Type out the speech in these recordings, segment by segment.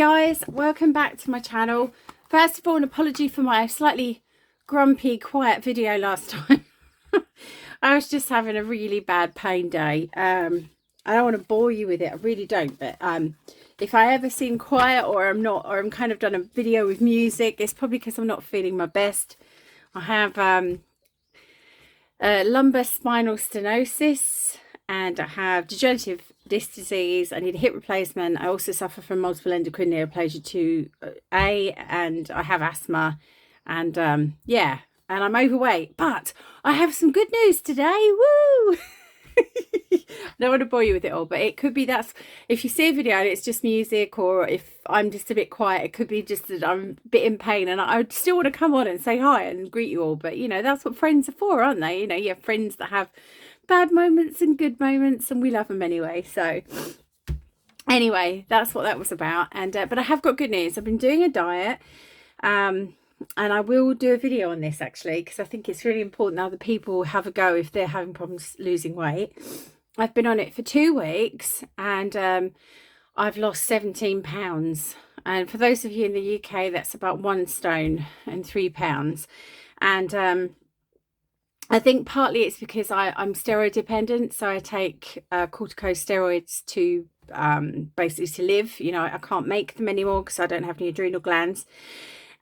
guys, welcome back to my channel. First of all, an apology for my slightly grumpy, quiet video last time. I was just having a really bad pain day. I don't want to bore you with it, I really don't, but if I ever seem quiet or I'm kind of done a video with music, it's probably because I'm not feeling my best. I have lumbar spinal stenosis and I have degenerative disc disease. I need a hip replacement. I also suffer from multiple endocrine neoplasia 2A and I have asthma and yeah, and I'm overweight, but I have some good news today. Woo! I don't want to bore you with it all, but it could be that's if you see a video and it's just music, or if I'm just a bit quiet, it could be just that I'm a bit in pain and I still want to come on and say hi and greet you all. But you know, that's what friends are for, aren't they? You know, you have friends that have bad moments and good moments and we love them anyway. So anyway, that's what that was about. And but I have got good news. I've been doing a diet and I will do a video on this actually, because I think it's really important that other people have a go if they're having problems losing weight. I've been on it for 2 weeks and I've lost 17 pounds. And for those of you in the UK, that's about 1 stone and 3 pounds. And I think partly it's because I'm steroid dependent. So I take corticosteroids to basically to live. You know, I can't make them anymore because I don't have any adrenal glands.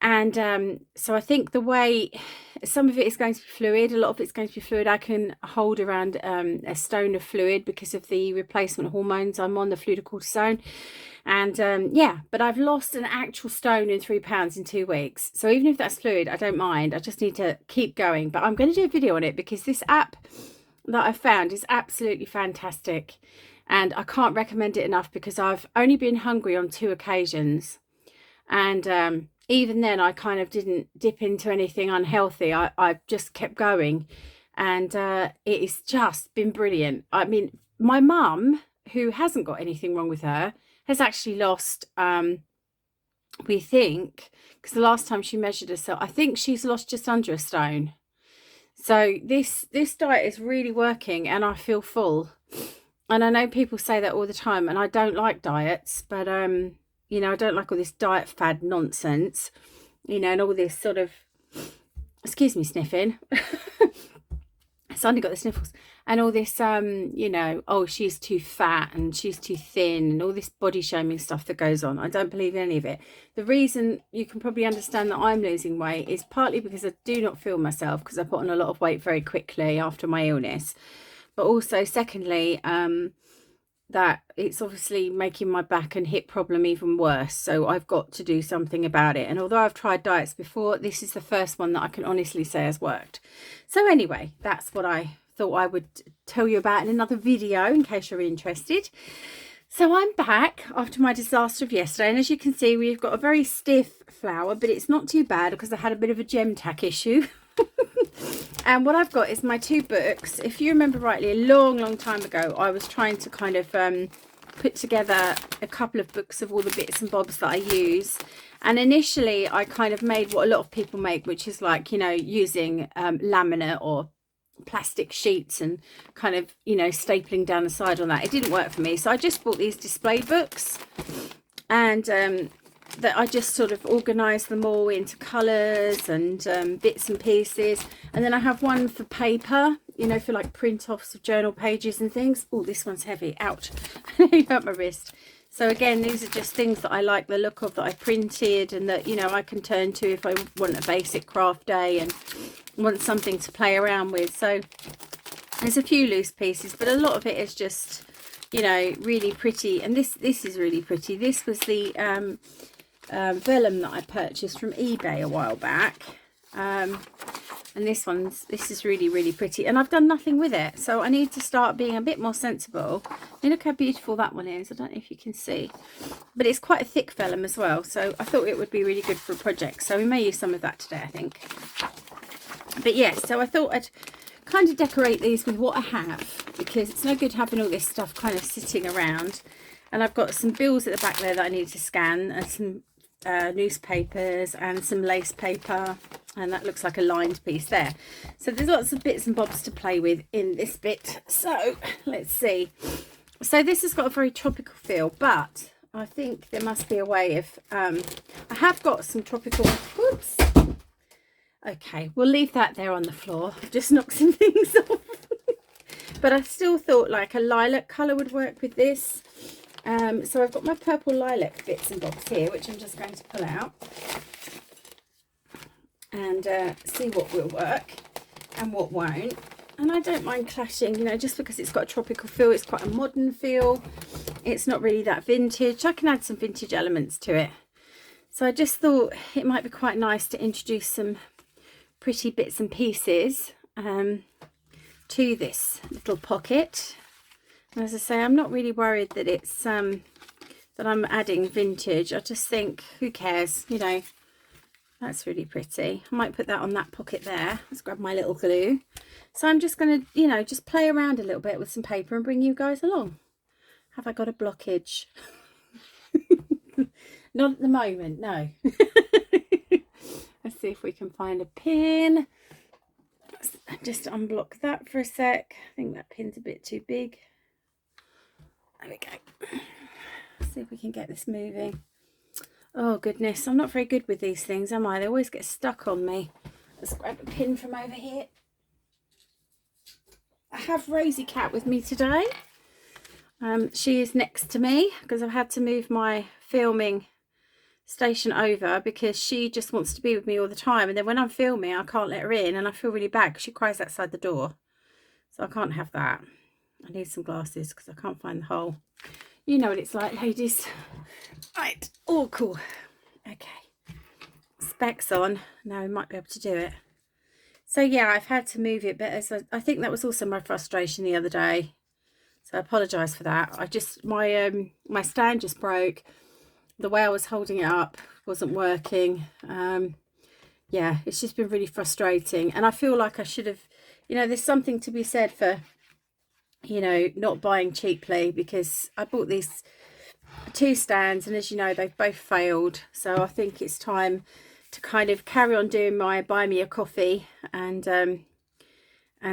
And so I think the way some of it is going to be fluid, a lot of it's going to be fluid. I can hold around a stone of fluid because of the replacement hormones I'm on, the fluorocortisone. And yeah, but I've lost an actual stone and 3 pounds in 2 weeks. So even if that's fluid, I don't mind. I just need to keep going. But I'm going to do a video on it because this app that I found is absolutely fantastic. And I can't recommend it enough because I've only been hungry on 2 occasions. And even then I kind of didn't dip into anything unhealthy. I just kept going and it's just been brilliant. I mean, my mum, who hasn't got anything wrong with her, has actually lost, we think, because the last time she measured herself, I think she's lost just under a stone. So this diet is really working and I feel full. And I know people say that all the time and I don't like diets, but you know, I don't like all this diet fad nonsense, you know, and all this sort of, excuse me, sniffing. I suddenly got the sniffles. And all this, you know, oh, she's too fat and she's too thin and all this body shaming stuff that goes on. I don't believe any of it. The reason you can probably understand that I'm losing weight is partly because I do not feel myself because I put on a lot of weight very quickly after my illness. But also, secondly, that it's obviously making my back and hip problem even worse. So I've got to do something about it. And although I've tried diets before, this is the first one that I can honestly say has worked. So anyway, that's what I thought I would tell you about in another video in case you're interested. So I'm back after my disaster of yesterday. And as you can see, we've got a very stiff flower, but it's not too bad because I had a bit of a gem tack issue. And what I've got is my 2 books. If you remember rightly, a long time ago, I was trying to kind of put together a couple of books of all the bits and bobs that I use. And initially, I kind of made what a lot of people make, which is like, you know, using laminate or plastic sheets and kind of, you know, stapling down the side on that. It didn't work for me. So I just bought these display books and that I just sort of organise them all into colours and bits and pieces. And then I have one for paper, you know, for like print-offs of journal pages and things. Oh, this one's heavy. Ouch. It hurt my wrist. So again, these are just things that I like the look of, that I printed and that, you know, I can turn to if I want a basic craft day and want something to play around with. So there's a few loose pieces, but a lot of it is just, you know, really pretty. And this is really pretty. This was the vellum that I purchased from eBay a while back, and this is really pretty, and I've done nothing with it, so I need to start being a bit more sensible. And look how beautiful that one is. I don't know if you can see, but it's quite a thick vellum as well, so I thought it would be really good for a project, so we may use some of that today, I think. But yes, so I thought I'd kind of decorate these with what I have, because it's no good having all this stuff kind of sitting around. And I've got some bills at the back there that I need to scan, and some newspapers and some lace paper, and that looks like a lined piece there. So there's lots of bits and bobs to play with in this bit. So let's see. So this has got a very tropical feel, but I think there must be a way of, I have got some tropical, whoops. Okay, we'll leave that there on the floor. I've just knocked some things off. But I still thought like a lilac colour would work with this. So I've got my purple lilac bits and bobs here, which I'm just going to pull out. And see what will work and what won't. And I don't mind clashing, you know, just because it's got a tropical feel, it's quite a modern feel. It's not really that vintage. I can add some vintage elements to it. So I just thought it might be quite nice to introduce some pretty bits and pieces to this little pocket. And as I say, I'm not really worried that it's that I'm adding vintage. I just think, who cares, you know. That's really pretty. I might put that on that pocket there. Let's grab my little glue. So I'm just going to, you know, just play around a little bit with some paper and bring you guys along. Have I got a blockage? Not at the moment, no. Let's see if we can find a pin. Let's just unblock that for a sec. I think that pin's a bit too big. There we go. Let's see if we can get this moving. Oh goodness, I'm not very good with these things, am I? They always get stuck on me. Let's grab a pin from over here. I have Rosie Cat with me today. She is next to me because I've had to move my filming station over because she just wants to be with me all the time. And then when I'm filming, I can't let her in and I feel really bad because she cries outside the door. So I can't have that. I need some glasses because I can't find the hole. You know what it's like, ladies. Right, all cool. Okay, specs on. Now we might be able to do it. So yeah, I've had to move it, but as I think that was also my frustration the other day. So I apologise for that. I just, my stand just broke. The way I was holding it up wasn't working. Yeah, it's just been really frustrating. And I feel like I should have, you know, there's something to be said for, you know, not buying cheaply, because I bought these 2 stands and as you know, they've both failed. So I think it's time to kind of carry on doing my buy me a coffee and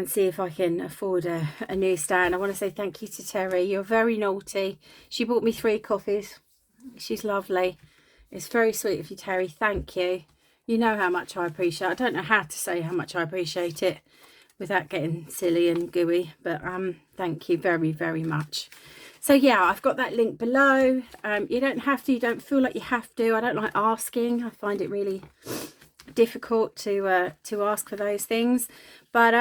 see if I can afford a new stand. I want to say thank you to Terry. You're very naughty. She bought me 3 coffees. She's lovely. It's very sweet of you, Terry. Thank you. You know how much I appreciate it. I don't know how to say how much I appreciate it without getting silly and gooey, but thank you very, very much. So yeah, I've got that link below. You don't have to, you don't feel like you have to. I don't like asking. I find it really difficult to ask for those things. But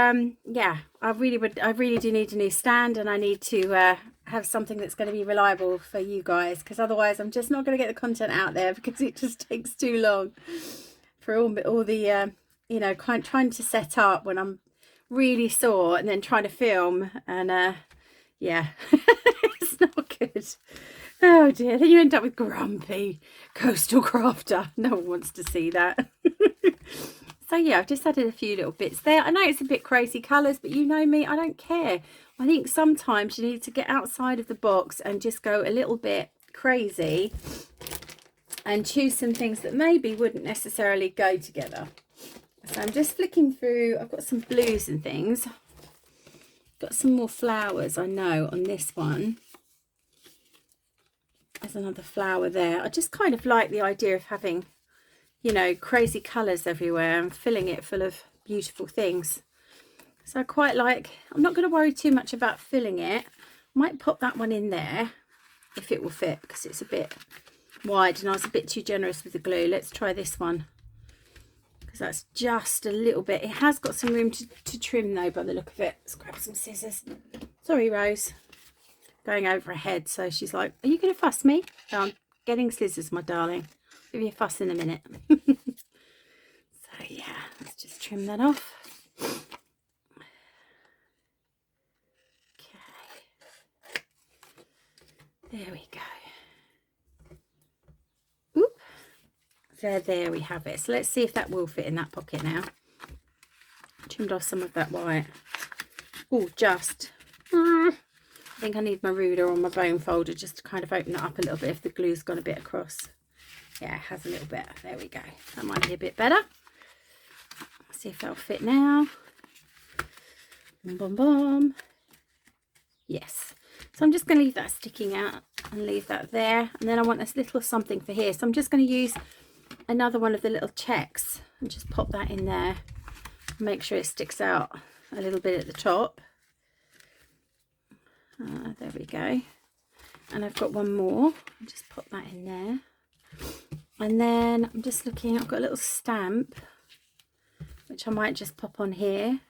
yeah, I really do need a new stand, and I need to have something that's going to be reliable for you guys, because otherwise I'm just not going to get the content out there because it just takes too long for all the you know, trying to set up when I'm really sore and then trying to film, and yeah. It's not good. Oh dear, then you end up with grumpy coastal crafter. No one wants to see that. So yeah, I've just added a few little bits there. I know it's a bit crazy colours, but you know me, I don't care. I think sometimes you need to get outside of the box and just go a little bit crazy and choose some things that maybe wouldn't necessarily go together. So I'm just flicking through. I've got some blues and things. Got some more flowers, I know, on this one. There's another flower there. I just kind of like the idea of having, you know, crazy colours everywhere and filling it full of beautiful things. So I quite like, I'm not going to worry too much about filling it. I might pop that one in there if it will fit, because it's a bit wide and I was a bit too generous with the glue. Let's try this one, because that's just a little bit. It has got some room to trim though by the look of it. Let's grab some scissors. Sorry, Rose. Going over her head, so she's like, are you going to fuss me? No, I'm getting scissors, my darling. Give you a fuss in a minute. So yeah, let's just trim that off. Okay, there we go. Oop. There we have it. So let's see if that will fit in that pocket now. Trimmed off some of that white. Oh, just. I think I need my ruler or my bone folder just to kind of open it up a little bit if the glue's gone a bit across. Yeah, it has a little bit. There we go. That might be a bit better. Let's see if that'll fit now. Boom, boom, boom. Yes. So I'm just going to leave that sticking out and leave that there. And then I want this little something for here, so I'm just going to use another one of the little checks and just pop that in there. Make sure it sticks out a little bit at the top. There we go. And I've got one more. I'll just pop that in there. And then I'm just looking, I've got a little stamp which I might just pop on here.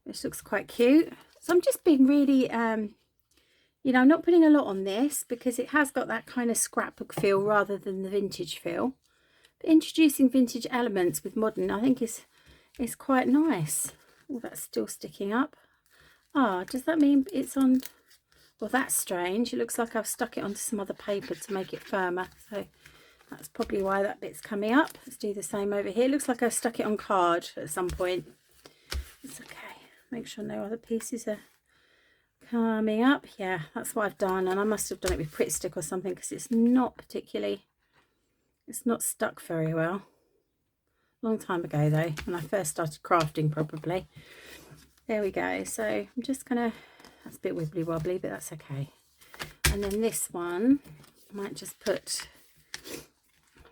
This looks quite cute. So I'm just being really you know, I'm not putting a lot on this because it has got that kind of scrapbook feel rather than the vintage feel. But introducing vintage elements with modern, I think is quite nice. Oh, that's still sticking up. Ah, does that mean it's on? Well, that's strange. It looks like I've stuck it onto some other paper to make it firmer. So that's probably why that bit's coming up. Let's do the same over here. It looks like I've stuck it on card at some point. It's okay. Make sure no other pieces are coming up. Yeah, that's what I've done. And I must have done it with Pritt Stick or something because it's not particularly, it's not stuck very well. Long time ago though, when I first started crafting probably. There we go. So I'm just gonna, that's a bit wibbly wobbly, but that's okay. And then this one I might just put,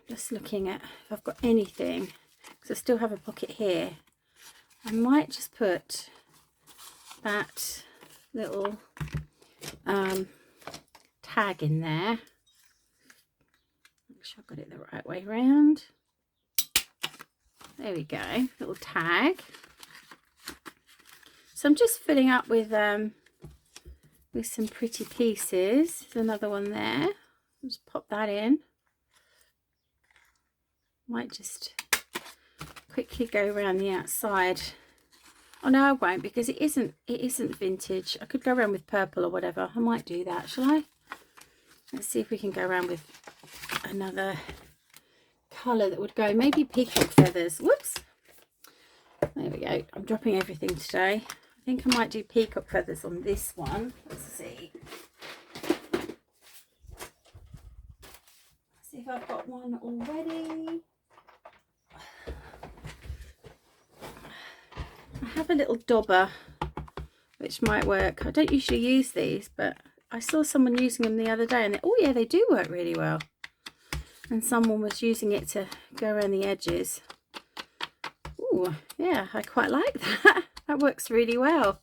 just looking at if I've got anything, because I still have a pocket here. I might just put that little tag in there. Make sure I've got it the right way around. There we go, little tag. So I'm just filling up with some pretty pieces. There's another one there. Just pop that in. Might just quickly go around the outside. Oh no, I won't, because it isn't vintage. I could go around with purple or whatever. I might do that, shall I? Let's see if we can go around with another colour that would go, maybe peacock feathers. Whoops, there we go. I'm dropping everything today. I think I might do peacock feathers on this one. Let's see if I've got one already. I have a little dauber which might work. I don't usually use these, but I saw someone using them the other day and oh yeah, they do work really well. And someone was using it to go around the edges. Oh yeah, I quite like that. That works really well.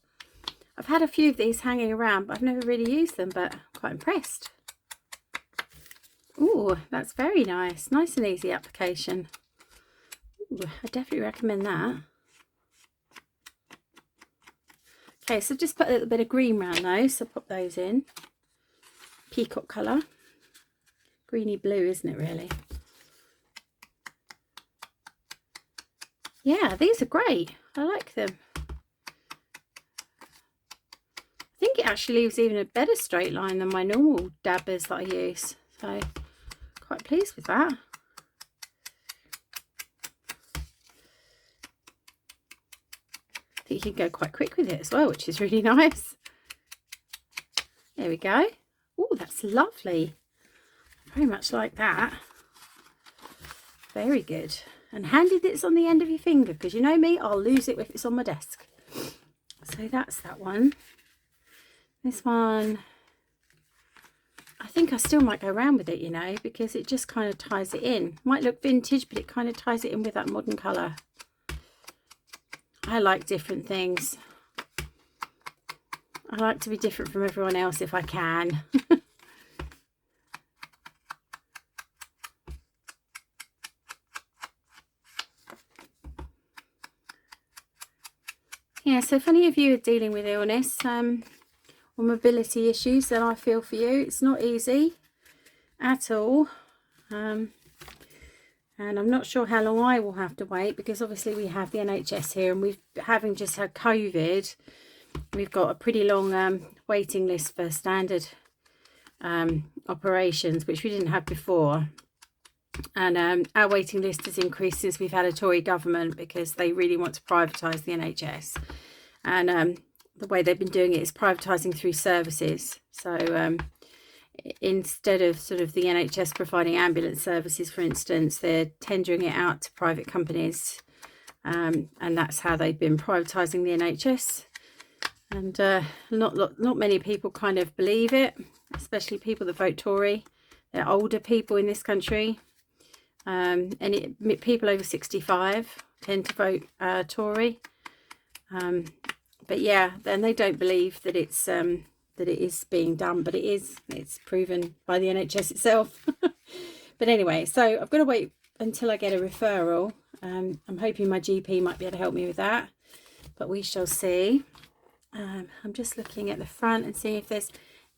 I've had a few of these hanging around, but I've never really used them, but I'm quite impressed. Oh, that's very nice. Nice and easy application. Ooh, I definitely recommend that. Okay, so just put a little bit of green around those, so pop those in. Peacock colour. Greeny blue, isn't it really? Yeah, these are great. I like them. I think it actually leaves even a better straight line than my normal dabbers that I use. So, quite pleased with that. I think you can go quite quick with it as well, which is really nice. There we go. Oh, that's lovely. Very much like that. Very good. And handy that it's on the end of your finger, because you know me, I'll lose it if it's on my desk. So that's that one. This one, I think I still might go around with it, you know, because it just kind of ties it in. Might look vintage, but it kind of ties it in with that modern colour. I like different things. I like to be different from everyone else if I can. Yeah, so if any of you are dealing with illness or mobility issues, then I feel for you. It's not easy at all. And I'm not sure how long I will have to wait, because obviously we have the NHS here, and we've having just had COVID, we've got a pretty long waiting list for standard operations, which we didn't have before. And our waiting list has increased since we've had a Tory government, because they really want to privatise the NHS. And the way they've been doing it is privatising through services. So instead of sort of the NHS providing ambulance services, for instance, they're tendering it out to private companies. And that's how they've been privatising the NHS. And not many people kind of believe it, especially people that vote Tory. They're older people in this country, and people over 65 tend to vote Tory. But yeah, then they don't believe that it's that it is being done, but it is. It's proven by the NHS itself. But anyway, so I've got to wait until I get a referral. I'm hoping my GP might be able to help me with that, but we shall see. I'm just looking at the front and seeing if there's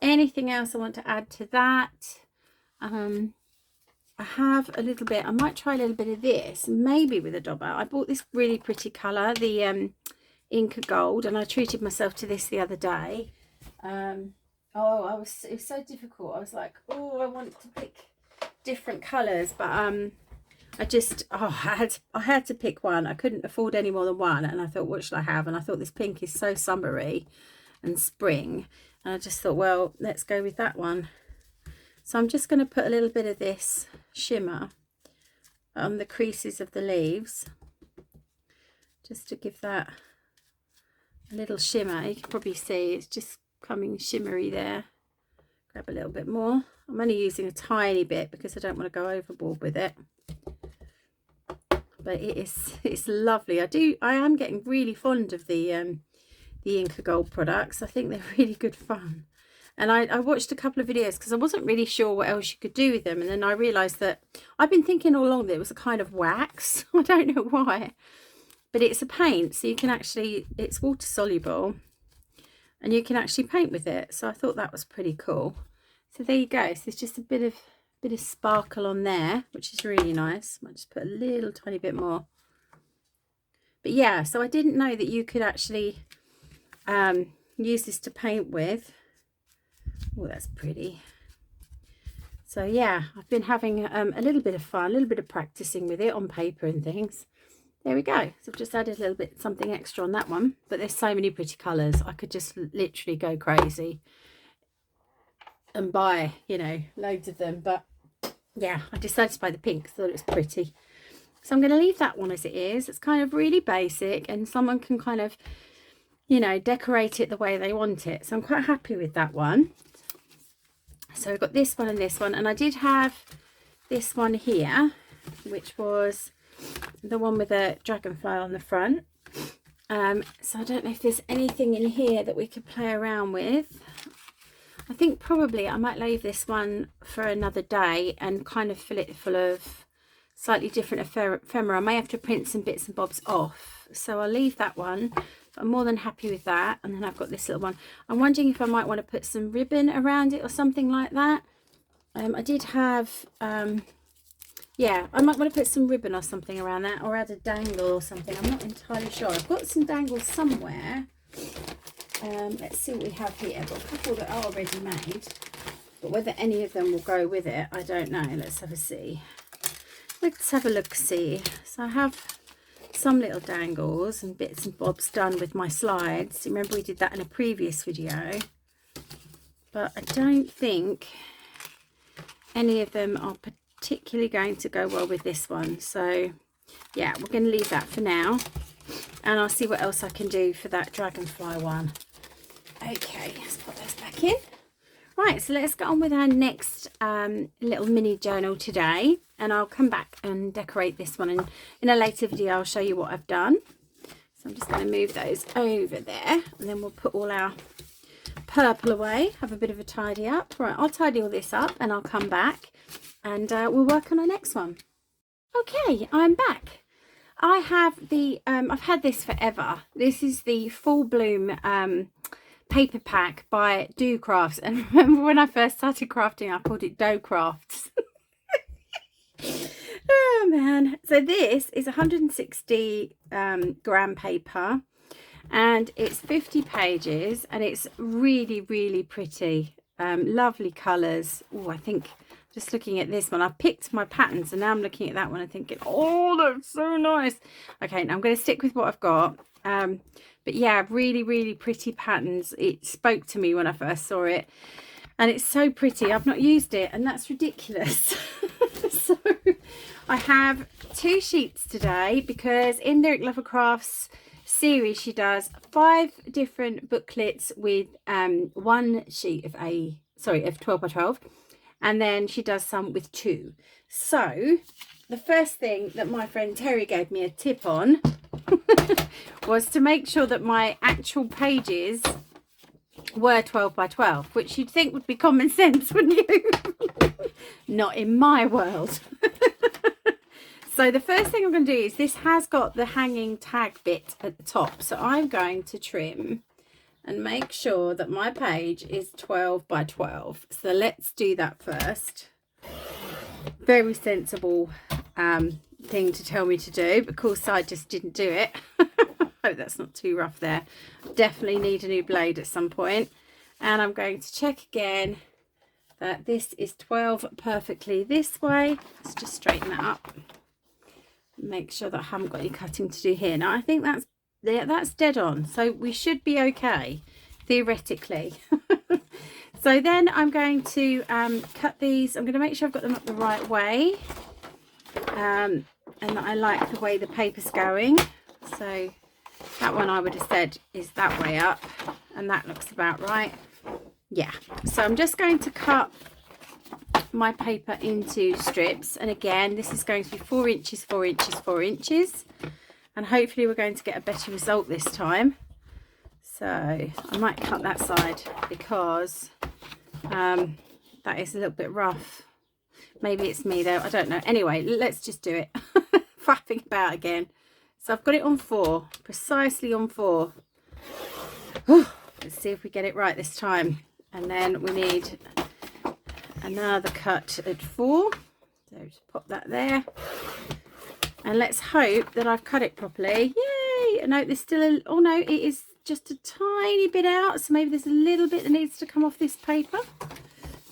anything else I want to add to that. I have a little bit. I might try a little bit of this, maybe with a dauber. I bought this really pretty colour, the Inca Gold, and I treated myself to this the other day. It was so difficult. I was like, oh, I want to pick different colours, but I had to pick one. I couldn't afford any more than one, and I thought, what should I have? And I thought this pink is so summery and spring, and I just thought, well, let's go with that one. So I'm just going to put a little bit of this shimmer on the creases of the leaves, just to give that a little shimmer. You can probably see it's just coming shimmery there. Grab a little bit more. I'm only using a tiny bit because I don't want to go overboard with it. But it's lovely. I am getting really fond of the Inca Gold products. I think they're really good fun. And I watched a couple of videos because I wasn't really sure what else you could do with them. And then I realised that I've been thinking all along that it was a kind of wax. I don't know why. But it's a paint, so you can actually, it's water soluble. And you can actually paint with it. So I thought that was pretty cool. So there you go. So there's just a bit of sparkle on there, which is really nice. Might just put a little tiny bit more. But yeah, so I didn't know that you could actually use this to paint with. Oh, that's pretty. So yeah, I've been having a little bit of fun, a little bit of practicing with it on paper and things. There we go. So I've just added a little bit something extra on that one. But there's so many pretty colours. I could just literally go crazy and buy, you know, loads of them. But yeah, I decided to buy the pink. Thought it was pretty. So I'm going to leave that one as it is. It's kind of really basic, and someone can kind of, you know, decorate it the way they want it. So I'm quite happy with that one. So I've got this one, and I did have this one here, which was the one with a dragonfly on the front. So I don't know if there's anything in here that we could play around with. I think probably I might leave this one for another day and kind of fill it full of slightly different ephemera. I may have to print some bits and bobs off, so I'll leave that one. I'm more than happy with that. And then I've got this little one. I'm wondering if I might want to put some ribbon around it or something like that. I did have, yeah, I might want to put some ribbon or something around that, or add a dangle or something. I'm not entirely sure. I've got some dangles somewhere. Let's see what we have here. I've got a couple that are already made, but whether any of them will go with it, I don't know. Let's have a see. Let's have a look see. So I have some little dangles and bits and bobs done with my slides. Remember we did that in a previous video, but I don't think any of them are particularly going to go well with this one. So yeah, we're going to leave that for now, and I'll see what else I can do for that dragonfly one. Okay, let's put those back in. Right, so let's get on with our next little mini journal today, and I'll come back and decorate this one, and in a later video I'll show you what I've done. So I'm just going to move those over there, and then we'll put all our purple away, have a bit of a tidy up. Right, I'll tidy all this up and I'll come back and we'll work on our next one. Okay, I'm back. I have the I've had this forever. This is the Full Bloom paper pack by Do Crafts, and remember when I first started crafting I called it Dough Crafts. Oh man, so this is 160 gram paper, and it's 50 pages, and it's really pretty. Lovely colors. Oh, I think just looking at this one, I picked my patterns, and now I'm looking at that one and thinking, oh, that's so nice. Okay, now I'm going to stick with what I've got. But yeah, really pretty patterns. It spoke to me when I first saw it, and it's so pretty. I've not used it, and that's ridiculous. So I have 2 sheets today because in Lyric Lover Crafts series. She does 5 different booklets with one sheet of of 12 by 12, and then she does some with 2. So the first thing that my friend Terry gave me a tip on was to make sure that my actual pages were 12 by 12, which you'd think would be common sense, wouldn't you? Not in my world. So the first thing I'm going to do is, this has got the hanging tag bit at the top, so I'm going to trim and make sure that my page is 12 by 12. So let's do that first. Very sensible thing to tell me to do, but of course I just didn't do it. Hope that's not too rough there. Definitely need a new blade at some point. And I'm going to check again that this is 12 perfectly this way. Let's just straighten that up. Make sure that I haven't got any cutting to do here. Now I think that's dead on, so we should be okay theoretically. So then I'm going to cut these. I'm going to make sure I've got them up the right way, and that I like the way the paper's going. So that one I would have said is that way up, and that looks about right. Yeah, so I'm just going to cut my paper into strips, and again this is going to be 4 inches, 4 inches, 4 inches, and hopefully we're going to get a better result this time. So I might cut that side because that is a little bit rough. Maybe it's me though, I don't know. Anyway, let's just do it. Faffing about again. So I've got it on 4, precisely on 4. Let's see if we get it right this time. And then we need another cut at 4, so just pop that there, and let's hope that I've cut it properly. Yay! No, there's still a, oh no, it is just a tiny bit out, so maybe there's a little bit that needs to come off this paper.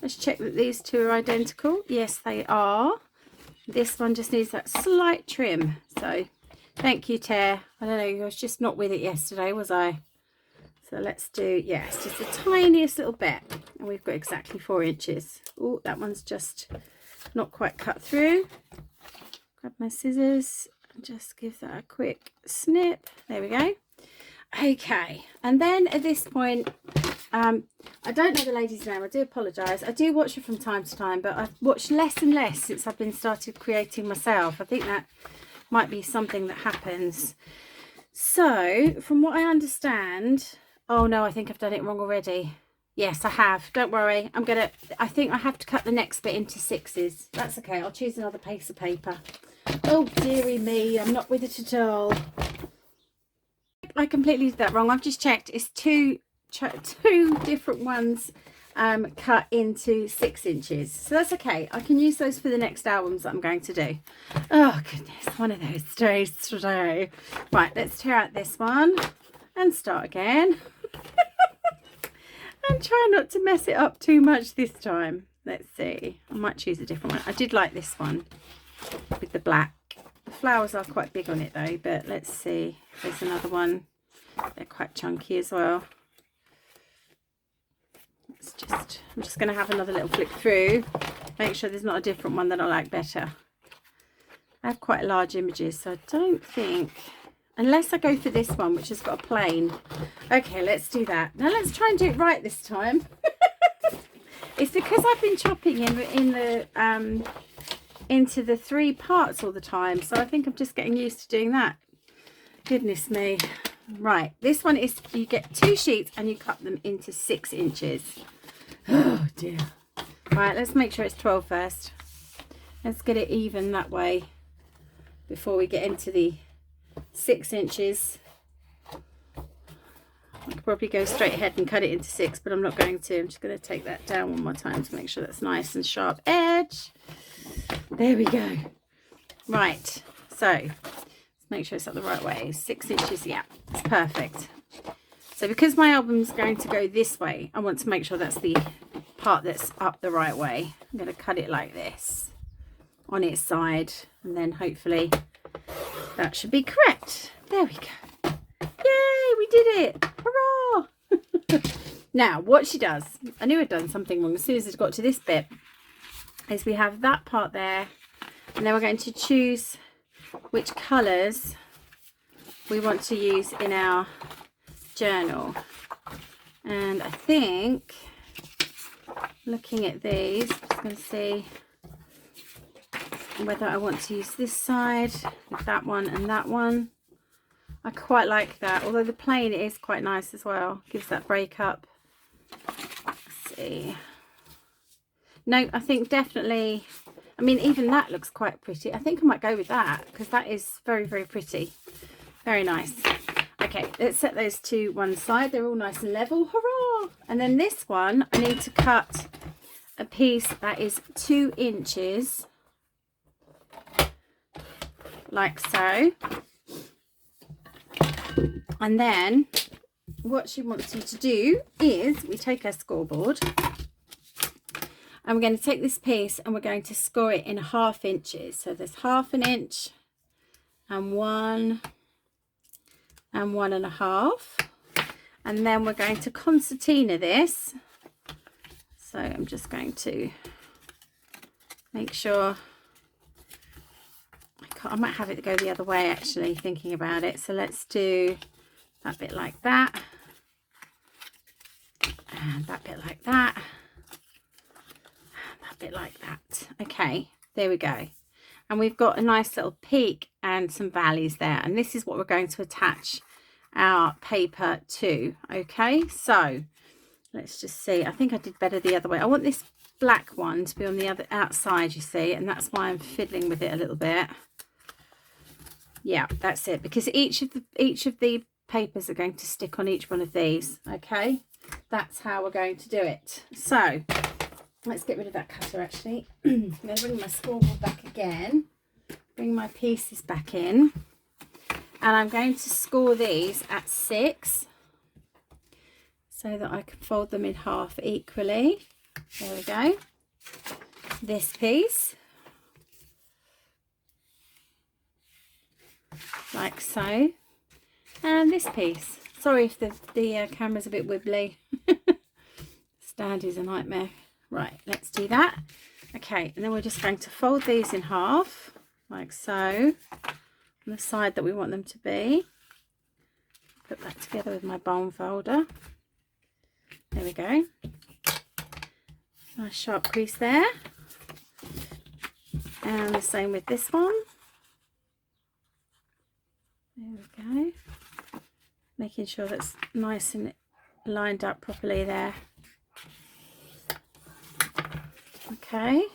Let's check that these two are identical. Yes, they are. This one just needs that slight trim, so thank you, Tare. I don't know, I was just not with it yesterday, was I? So let's do, yes, just the tiniest little bit, and we've got exactly 4 inches. Oh, that one's just not quite cut through. Grab my scissors and just give that a quick snip. There we go. Okay, and then at this point, I don't know the lady's name, I do apologise. I do watch her from time to time, but I've watched less and less since I've been started creating myself. I think that might be something that happens. So from what I understand, oh no, I think I've done it wrong already. Yes, I have. Don't worry. I think I have to cut the next bit into 6s. That's okay. I'll choose another piece of paper. Oh, dearie me. I'm not with it at all. I completely did that wrong. I've just checked. It's two different ones cut into 6 inches. So that's okay. I can use those for the next albums that I'm going to do. Oh, goodness. One of those days today. Right, let's tear out this one and start again. And try not to mess it up too much this time. Let's see. I might choose a different one. I did like this one with the black. The flowers are quite big on it though, but let's see. There's another one. They're quite chunky as well. I'm just going to have another little flick through. Make sure there's not a different one that I like better. I have quite large images, so I don't think... Unless I go for this one, which has got a plane. Okay, let's do that. Now let's try and do it right this time. It's because I've been chopping into the 3 parts all the time. So I think I'm just getting used to doing that. Goodness me. Right, this one is, you get 2 sheets and you cut them into 6 inches. Oh dear. Right, let's make sure it's 12 first. Let's get it even that way before we get into the 6 inches. I could probably go straight ahead and cut it into 6, but I'm not going to. I'm just going to take that down one more time to make sure that's nice and sharp edge. There we go. Right, so let's make sure it's up the right way. 6 inches, yeah, it's perfect. So because my album's going to go this way, I want to make sure that's the part that's up the right way. I'm going to cut it like this on its side, and then hopefully that should be correct. There we go. Yay, we did it. Hurrah! Now, what she does, I knew I'd done something wrong as soon as it got to this bit, is we have that part there, and then we're going to choose which colours we want to use in our journal. And I think, looking at these, I'm just going to see whether I want to use this side with that one and that one. I quite like that, although the plain is quite nice as well, gives that break up. Let's see. No, I think definitely, I mean, even that looks quite pretty. I think I might go with that because that is very, very pretty. Very nice. Okay, let's set those to one side. They're all nice and level. Hurrah! And then this one, I need to cut a piece that is 2 inches, like so. And then what she wants you to do is we take our scoreboard and we're going to take this piece and we're going to score it in 1/2 inches. So there's 1/2 inch and 1 and 1 1/2. And then we're going to concertina this. So I'm just going to make sure, I might have it go the other way actually, thinking about it. So let's do that bit like that, and that bit like that, and that bit like that. Okay, there we go. And we've got a nice little peak and some valleys there. And this is what we're going to attach our paper to. Okay, so let's just see. I think I did better the other way. I want this black one to be on the other outside, you see, and that's why I'm fiddling with it a little bit. Yeah, that's it, because each of the papers are going to stick on each one of these. Okay, that's how we're going to do it. So let's get rid of that cutter actually. I'm going to bring my scoreboard back again, bring my pieces back in, and I'm going to score these at 6 so that I can fold them in half equally. There we go. This piece, like so, and this piece. Sorry if the camera's a bit wibbly. Stand is a nightmare. Right, let's do that. Okay, and then we're just going to fold these in half, like so, on the side that we want them to be. Put that together with my bone folder. There we go. Nice sharp crease there. And the same with this one. There we go. Making sure that's nice and lined up properly there. Okay.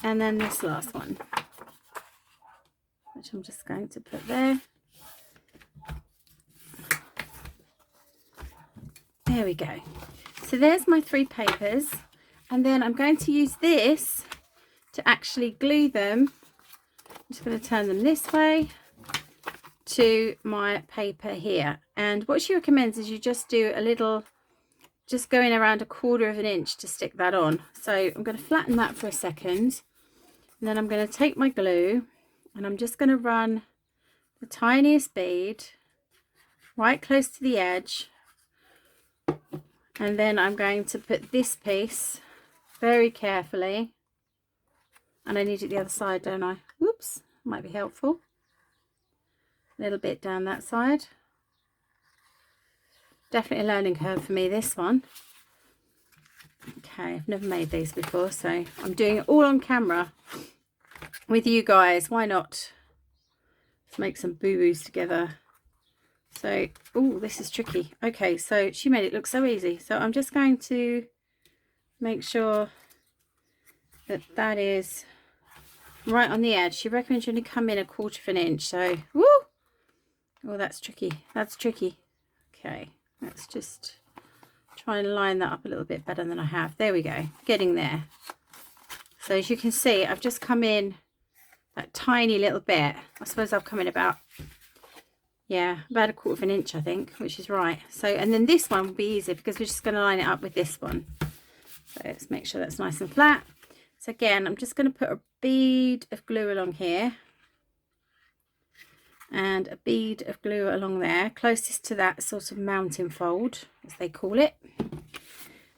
And then this last one, which I'm just going to put there. There we go. So there's my 3 papers. And then I'm going to use this to actually glue them. I'm just going to turn them this way to my paper here. And what she recommends is you just do a little, just going around 1/4 inch to stick that on. So I'm going to flatten that for a second. And then I'm going to take my glue and I'm just going to run the tiniest bead right close to the edge. And then I'm going to put this piece very carefully, and I need it the other side, don't I? Whoops, might be helpful. A little bit down that side. Definitely a learning curve for me, this one. Okay, I've never made these before, so I'm doing it all on camera with you guys. Why not? Let's make some boo-boos together. So, oh, this is tricky. Okay, so she made it look so easy. So I'm just going to make sure that that is right on the edge. She recommends you only come in 1/4 inch. So, woo! Oh, that's tricky. That's tricky. Okay, let's just try and line that up a little bit better than I have. There we go. Getting there. So as you can see, I've just come in that tiny little bit. I suppose I've come in about, yeah, about 1/4 inch, I think, which is right. So, and then this one will be easy because we're just going to line it up with this one. So let's make sure that's nice and flat. So again, I'm just going to put a bead of glue along here and a bead of glue along there, closest to that sort of mountain fold, as they call it.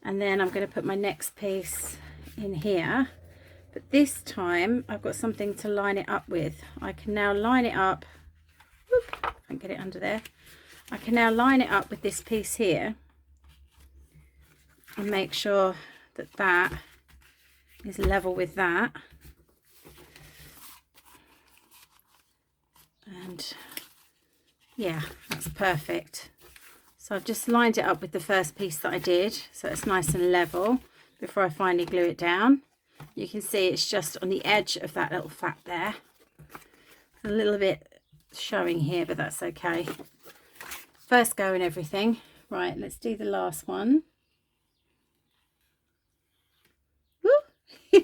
And then I'm going to put my next piece in here. But this time I've got something to line it up with. I can now line it up. Whoop, and get it under there. I can now line it up with this piece here and make sure that that is level with that. And yeah, that's perfect. So I've just lined it up with the first piece that I did, so it's nice and level before I finally glue it down. You can see it's just on the edge of that little flap there. A little bit showing here, but that's okay. First go and everything. Right, let's do the last one. Woo!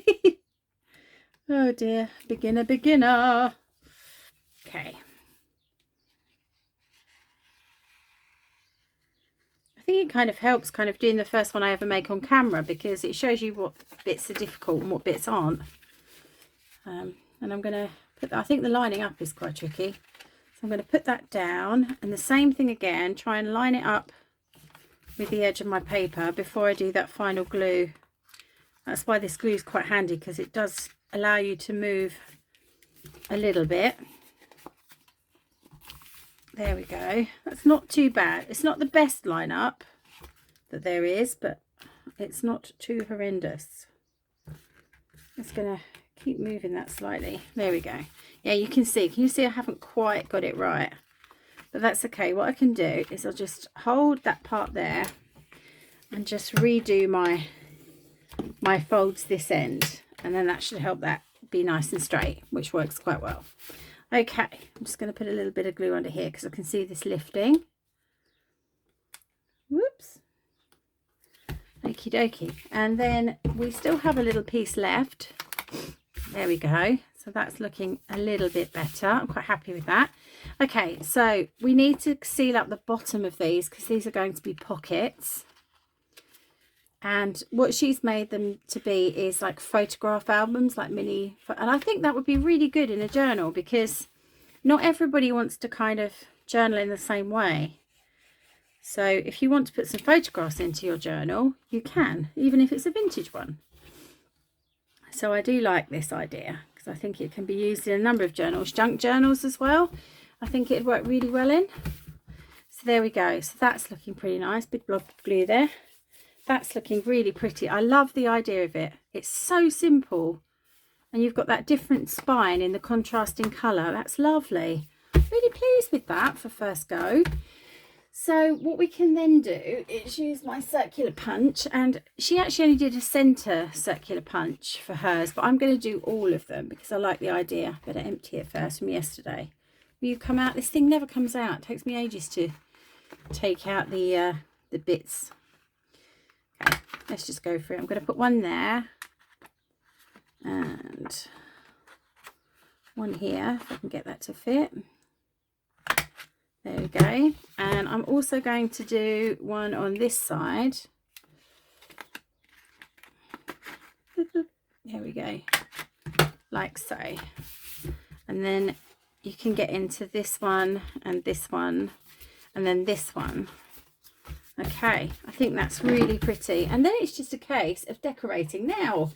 Oh dear, beginner. Okay. I think it kind of helps kind of doing the first one I ever make on camera, because it shows you what bits are difficult and what bits aren't. And I'm going to put, I think the lining up is quite tricky. So I'm going to put that down, and the same thing again, try and line it up with the edge of my paper before I do that final glue. That's why this glue is quite handy, because it does allow you to move a little bit. There we go. That's not too bad. It's not the best line-up that there is, but it's not too horrendous. Just going to keep moving that slightly. There we go. Yeah, you can see I haven't quite got it right, but that's okay. What I can do is I'll just hold that part there and just redo my folds this end, and then that should help that be nice and straight, which works quite well. Okay, I'm just going to put a little bit of glue under here because I can see this lifting. Whoops. Okie dokie. And then we still have a little piece left. There we go. So that's looking a little bit better. I'm quite happy with that. Okay, so we need to seal up the bottom of these because these are going to be pockets. And what she's made them to be is like photograph albums, like mini. And I think that would be really good in a journal, because not everybody wants to kind of journal in the same way. So if you want to put some photographs into your journal, you can, even if it's a vintage one. So I do like this idea, because I think it can be used in a number of journals, junk journals as well. I think it'd work really well in. So there we go. So that's looking pretty nice. Big blob of glue there. That's looking really pretty. I love the idea of it. It's so simple. And you've got that different spine in the contrasting colour. That's lovely. Really pleased with that for first go. So what we can then do is use my circular punch. And she actually only did a centre circular punch for hers, but I'm going to do all of them because I like the idea. Better empty it first from yesterday. Will you come out? This thing never comes out. It takes me ages to take out the bits. Okay, let's just go for it. I'm going to put one there and one here, if I can get that to fit. There we go. And I'm also going to do one on this side. There we go, like so. And then you can get into this one and this one and then this one. Okay, I think that's really pretty. And then it's just a case of decorating. Now,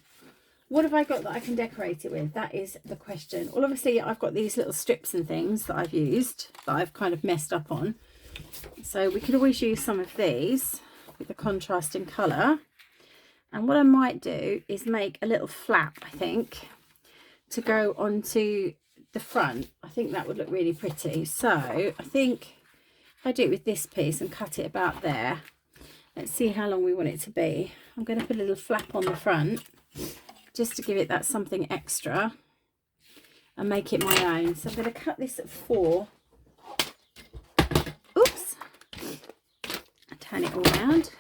what have I got that I can decorate it with? That is the question. Well, obviously, I've got these little strips and things that I've used, that I've kind of messed up on. So we could always use some of these with the contrasting colour. And what I might do is make a little flap, I think, to go onto the front. I think that would look really pretty. So I think if I do it with this piece and cut it about there, let's see how long we want it to be. I'm going to put a little flap on the front just to give it that something extra and make it my own. So I'm going to cut this at 4. Oops. Turn it all around.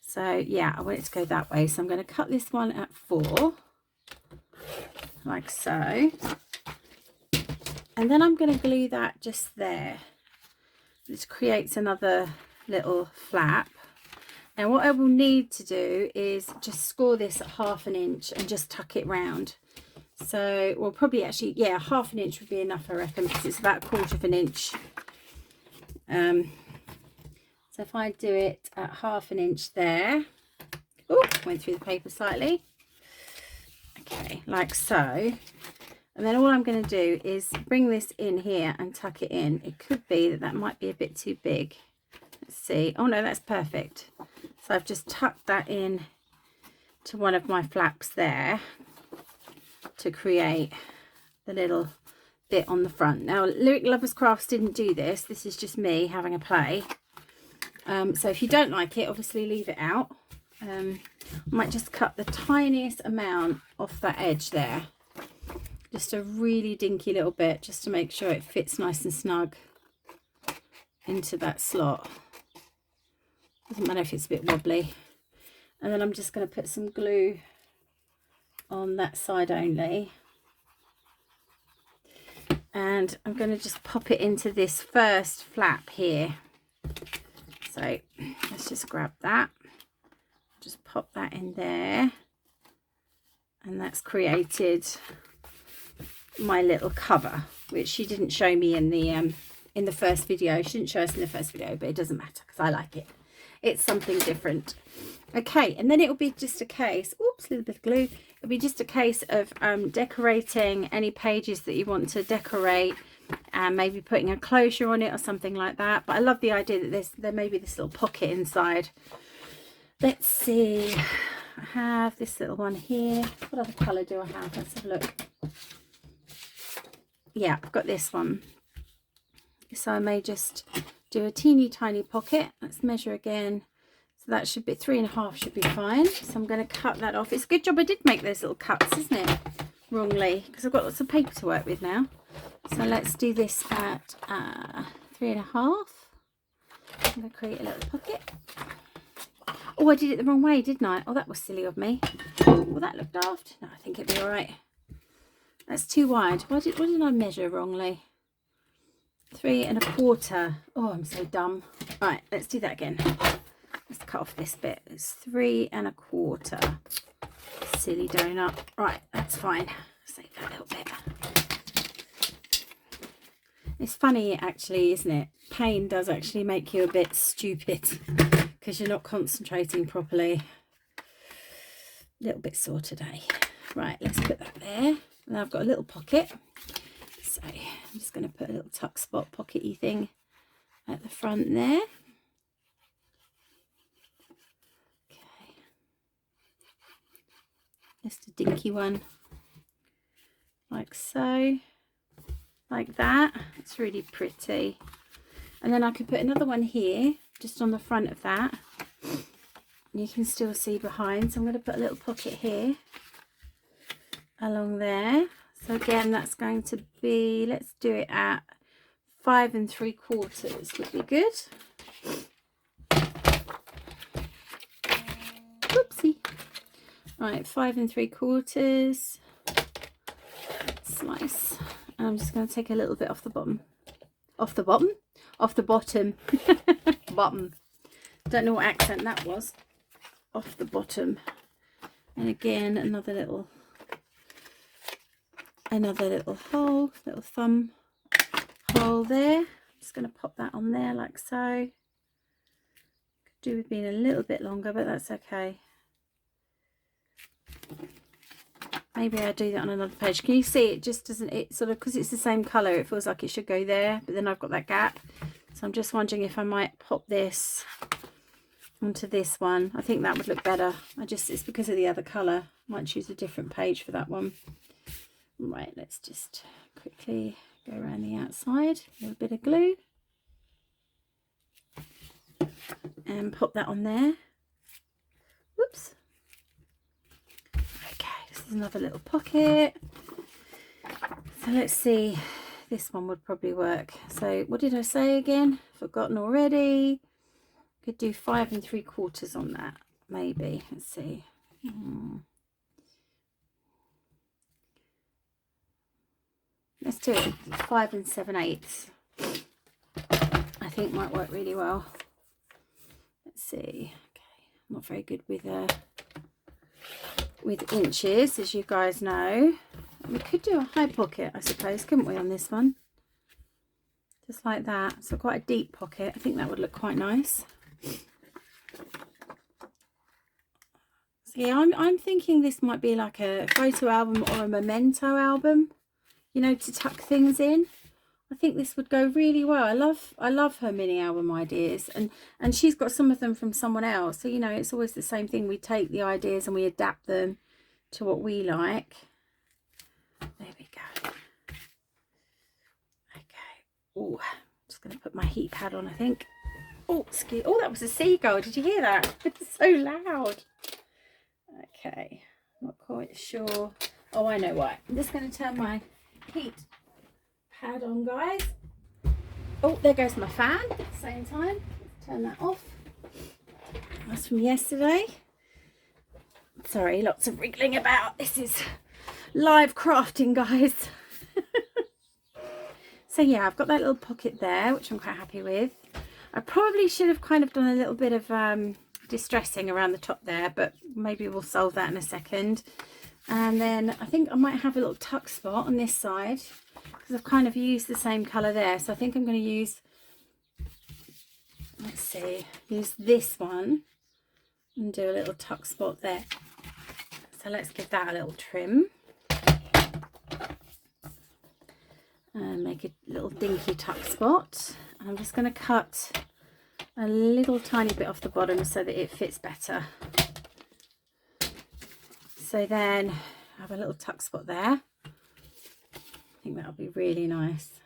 So yeah, I want it to go that way. So I'm going to cut this one at 4, like so. And then I'm going to glue that just there. This creates another little flap. And what I will need to do is just score this at 1/2 inch and just tuck it round. So, well, probably actually, yeah, 1/2 inch would be enough, I reckon, because it's about 1/4 inch. So if I do it at 1/2 inch there, oh, went through the paper slightly. Okay, like so. And then all I'm going to do is bring this in here and tuck it in. It could be that that might be a bit too big. Let's see. Oh no, that's perfect. So I've just tucked that in to one of my flaps there to create the little bit on the front. Now, Lyric Lovers Crafts didn't do this. This is just me having a play. So if you don't like it, obviously leave it out. I might just cut the tiniest amount off that edge there. Just a really dinky little bit, just to make sure it fits nice and snug into that slot. Doesn't matter if it's a bit wobbly. And then I'm just going to put some glue on that side only. And I'm going to just pop it into this first flap here. So let's just grab that. Just pop that in there. And that's created my little cover, which she didn't show me in the first video. She didn't show us in the first video, but it doesn't matter because I like it. It's something different. Okay, and then it will be just a case, oops, a little bit of glue. It'll be just a case of decorating any pages that you want to decorate, and maybe putting a closure on it or something like that. But I love the idea that there may be this little pocket inside. Let's see, I have this little one here. What other colour do I have? Let's have a look. Yeah, I've got this one. So I may just do a teeny tiny pocket. Let's measure again. So that should be 3.5 should be fine. So I'm going to cut that off. It's a good job I did make those little cuts, isn't it? Wrongly, because I've got lots of paper to work with now. So let's do this at 3.5. I'm going to create a little pocket. Oh, I did it the wrong way, didn't I? Oh, that was silly of me. Well, that looked daft. No, I think it'll be all right. That's too wide. What did I measure wrongly? 3.25. Oh, I'm so dumb. Right, let's do that again. Let's cut off this bit. It's 3.25. Silly donut. Right, that's fine. Save that little bit. It's funny actually, isn't it? Pain does actually make you a bit stupid because you're not concentrating properly. A little bit sore today. Right, let's put that there. And I've got a little pocket. So I'm just going to put a little tuck spot pockety thing at the front there. Okay. Just a dinky one. Like so. Like that. It's really pretty. And then I could put another one here, just on the front of that. And you can still see behind. So I'm going to put a little pocket here. Along there. So again, that's going to be, let's do it at 5 3/4 would be good. Whoopsie. Right, 5 3/4. Slice. And I'm just going to take a little bit off the bottom. Off the bottom? Off the bottom. Bottom. Don't know what accent that was. Off the bottom. And again, another little hole, little thumb hole there. Just going to pop that on there like so. Could do with being a little bit longer, but that's okay. Maybe I do that on another page. Can you see it just doesn't, it sort of, because it's the same colour, it feels like it should go there, but then I've got that gap. So I'm just wondering if I might pop this onto this one. I think that would look better. It's because of the other colour. Might choose a different page for that one. Right, let's just quickly go around the outside, a little bit of glue, and pop that on there. Whoops. Okay, this is another little pocket. So let's see, this one would probably work. So what did I say again? Forgotten already. Could do 5 3/4 on that, maybe. Let's see. Let's do it 5 7/8. I think might work really well. Let's see. Okay, I'm not very good with inches, as you guys know. We could do a high pocket, I suppose, couldn't we, on this one? Just like that. So quite a deep pocket. I think that would look quite nice. So yeah, I'm thinking this might be like a photo album or a memento album. you know, to tuck things in. I think this would go really well. I love her mini album ideas, and she's got some of them from someone else. So, you know, it's always the same thing. We take the ideas and we adapt them to what we like. There we go. Okay. Oh, just going to put my heat pad on, I think. Oh, excuse. Oh, that was a seagull. Did you hear that? It's so loud. Okay. Not quite sure. Oh, I know why. I'm just going to turn my heat pad on, guys. Oh, there goes my fan at the same time. Let's turn that off. That's from yesterday. Sorry, lots of wriggling about. This is live crafting, guys. So yeah, I've got that little pocket there, which I'm quite happy with. I probably should have kind of done a little bit of distressing around the top there, but maybe we'll solve that in a second. And then I think I might have a little tuck spot on this side, because I've kind of used the same colour there. So I think I'm going to use, let's see, use this one and do a little tuck spot there. So let's give that a little trim. And make a little dinky tuck spot. I'm just going to cut a little tiny bit off the bottom so that it fits better. So then I have a little tuck spot there. I think that'll be really nice.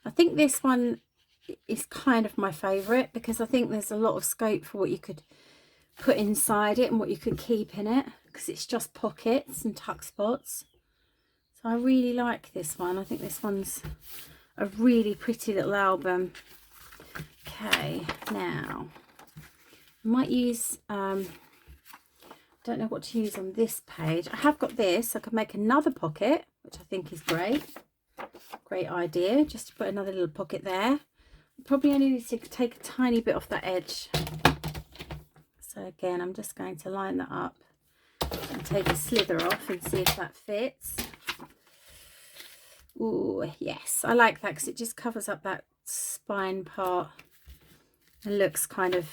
I think this one is kind of my favourite, because I think there's a lot of scope for what you could put inside it and what you could keep in it, because it's just pockets and tuck spots. So I really like this one. I think this one's a really pretty little album. Okay, now I might use, don't know what to use on this page. I have got this. I could make another pocket, which I think is great. Great idea, just to put another little pocket there. Probably only need to take a tiny bit off that edge. So again, I'm just going to line that up and take a slither off and see if that fits. Oh yes, I like that, because it just covers up that spine part and looks kind of,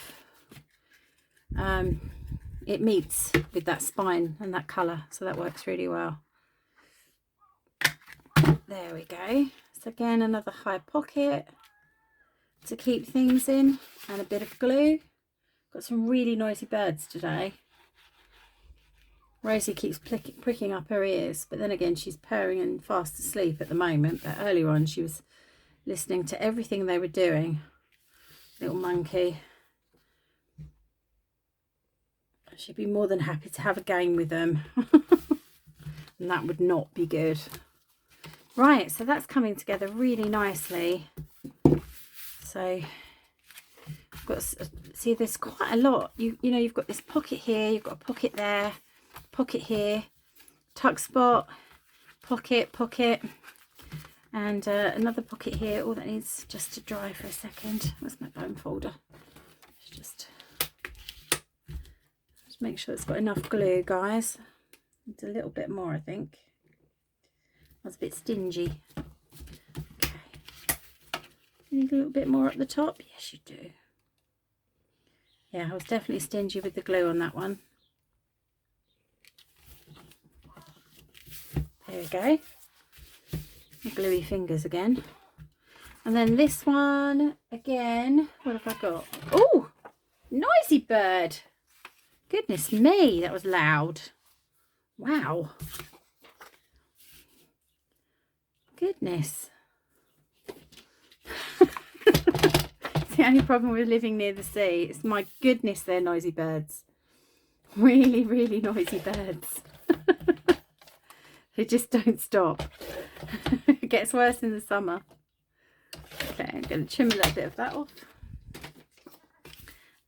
it meets with that spine and that colour, so that works really well. There we go. So again, another high pocket to keep things in, and a bit of glue. Got some really noisy birds today. Rosie keeps pricking up her ears, but then again, she's purring and fast asleep at the moment. But earlier on, she was listening to everything they were doing. Little monkey. She'd be more than happy to have a game with them. And that would not be good. Right, so that's coming together really nicely. So I've got, see, there's quite a lot. You know, you've got this pocket here, you've got a pocket there, pocket here, tuck spot, pocket, and another pocket here. All that needs just to dry for a second. Where's my bone folder? Just make sure it's got enough glue, guys. It's a little bit more, I think. That's a bit stingy. Okay. Need a little bit more at the top? Yes, you do. Yeah, I was definitely stingy with the glue on that one. There we go. My gluey fingers again. And then this one, again, what have I got? Oh, noisy bird. Goodness me, that was loud. Wow. Goodness. It's the only problem with living near the sea. It's, my goodness, they're noisy birds. Really, really noisy birds. They just don't stop. It gets worse in the summer. Okay, I'm going to trim a little bit of that off.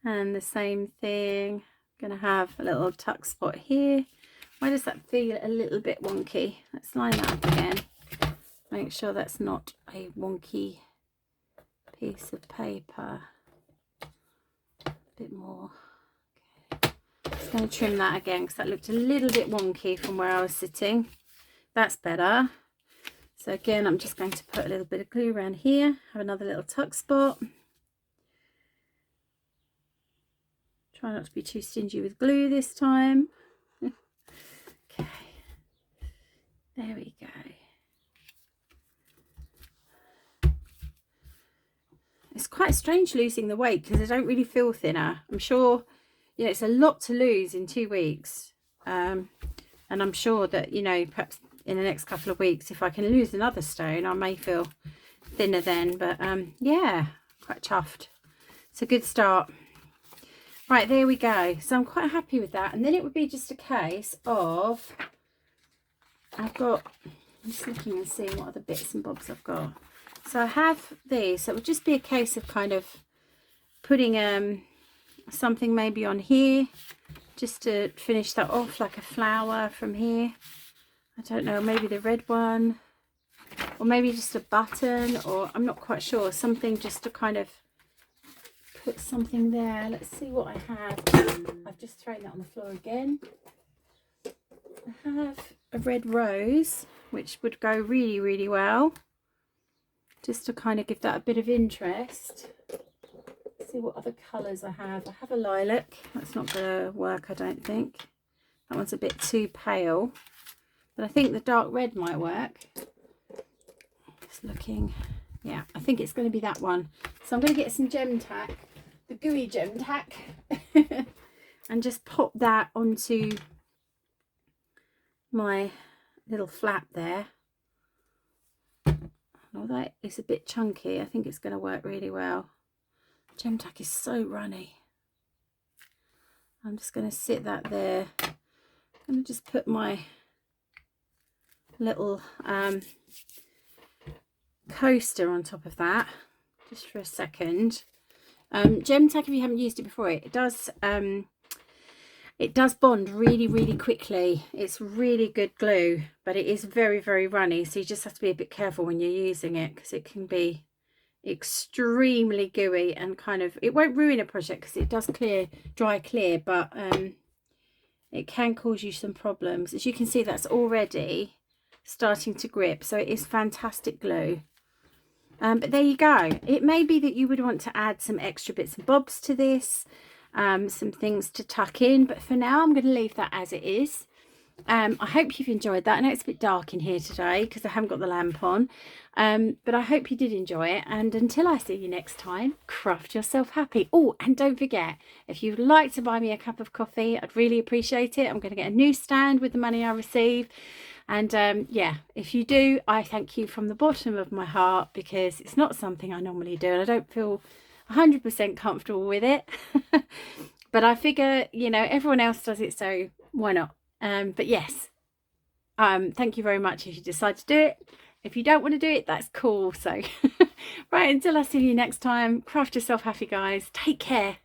And the same thing. I'm going to have a little tuck spot here. Why does that feel a little bit wonky? Let's line that up again. Make sure that's not a wonky piece of paper. A bit more. Okay. Just going to trim that again, because that looked a little bit wonky from where I was sitting. That's better. So again, I'm just going to put a little bit of glue around here. Have another little tuck spot. Try not to be too stingy with glue this time. Okay. There we go. It's quite strange losing the weight because I don't really feel thinner. I'm sure, you know, it's a lot to lose in 2 weeks. And I'm sure that, you know, perhaps in the next couple of weeks, if I can lose another stone, I may feel thinner then. But yeah, quite chuffed. It's a good start. Right, there we go. So I'm quite happy with that. And then it would be just a case of, I'm just looking and seeing what other bits and bobs I've got. So I have these. So it would just be a case of kind of putting something maybe on here just to finish that off, like a flower from here. I don't know, maybe the red one, or maybe just a button, or I'm not quite sure, something just to kind of put something there. Let's see what I have. I've just thrown that on the floor again. I have a red rose, which would go really, really well, just to kind of give that a bit of interest. Let's see what other colours I have. I have a lilac. That's not going to work, I don't think. That one's a bit too pale, but I think the dark red might work. Just looking. Yeah, I think it's going to be that one. So I'm going to get some gem tack, the gooey gem tack, and just pop that onto my little flap there. Although it's a bit chunky, I think it's going to work really well. Gem tack is so runny. I'm just going to sit that there. I'm going to just put my little coaster on top of that just for a second. Gem tack, if you haven't used it before, it does bond really, really quickly. It's really good glue, but it is very, very runny, so you just have to be a bit careful when you're using it, because it can be extremely gooey and kind of, it won't ruin a project because it does dry clear, but it can cause you some problems. As you can see, that's already starting to grip, so it is fantastic glue. But there you go. It may be that you would want to add some extra bits and bobs to this, some things to tuck in, but for now I'm going to leave that as it is. I hope you've enjoyed that. I know it's a bit dark in here today because I haven't got the lamp on, but I hope you did enjoy it, and until I see you next time, craft yourself happy. Oh, and don't forget, if you'd like to buy me a cup of coffee, I'd really appreciate it. I'm going to get a new stand with the money I receive, and yeah, if you do, I thank you from the bottom of my heart, because it's not something I normally do and I don't feel 100% comfortable with it. But I figure, you know, everyone else does it, so why not? But yes, thank you very much if you decide to do it. If you don't want to do it, that's cool. So right, until I see you next time, craft yourself happy, guys. Take care.